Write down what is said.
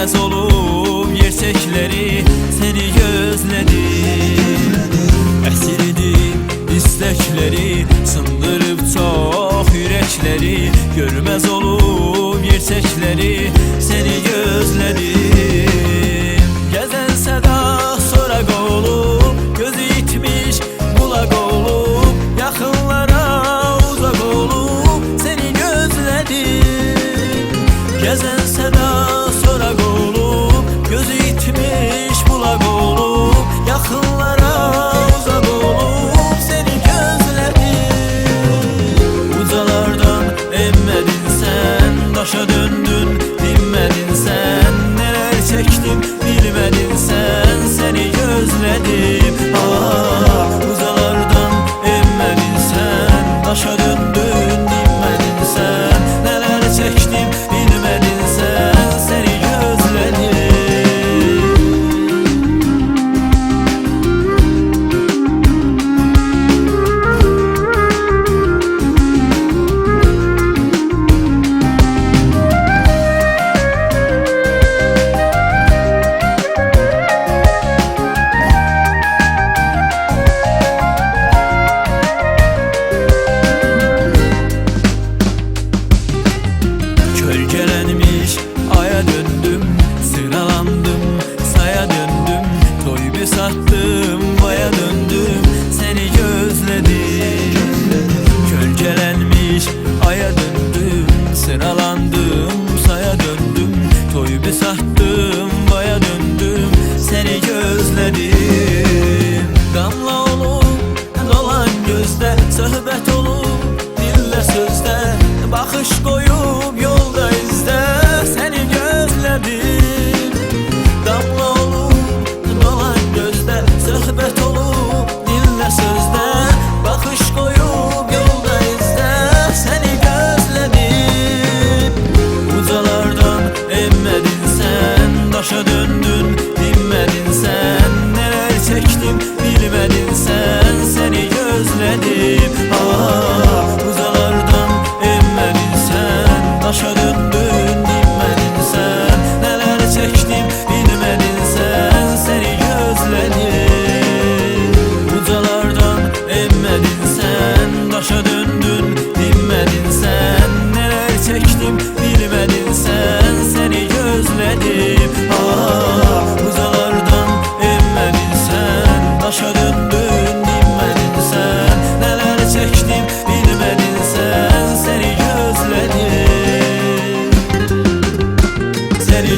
Görmez olup gerçekleri seni gözledim. Esirdim istekleri, sındırıp çok yürekleri. Görmez olup gerçekleri seni gözledim. Gezen seda sorak olup, gözü itmiş bulak olup, yakınlara uzak olup seni gözledim. Gezen seda sorak olup, gözü itmiş bulak olup, yakınlara uzak olup seni gözledim. Ucalardan emmedin sen, taşa döndün dinmedin sen. Neler çektim bilmedin sen, seni gözledim. Ucalardan emmedin sen, taşa döndün dinmedin sen. Neler çektim bilmedin sen, seni gözledim. Gölgelenmiş aya döndüm, sıralandım saya döndüm. Toybu sattım vaya döndüm, seni gözledim. Gölgelenmiş aya döndüm, sıralandım saya döndüm. Toybu sattım vaya döndüm, seni gözledim. Damla olup dolan gözde, sohbet olup dille sözde, bakış koyup yolda izle seni gözledim. Damla olup dolan gözde, sohbet olup dille sözde, bakış koyup yolda izle seni gözledim. Ucalardan emmedin sen, taşa döndün dinmedin sen. Neler çektim bilmedin sen, seni gözledim. Ucalardan emmedin sen, taşa döndün dinmedin sen. Neler çektim bilmedin sen, seni gözledim. Ucalardan emmedin sen, taşa döndün dinmedin sen. Neler çektim bilmedin sen, seni gözledim. Ucalardan emmedin sen, taşa döndün dinmedin sen. Neler çektim bilmedin sen, seni gözledim. Seni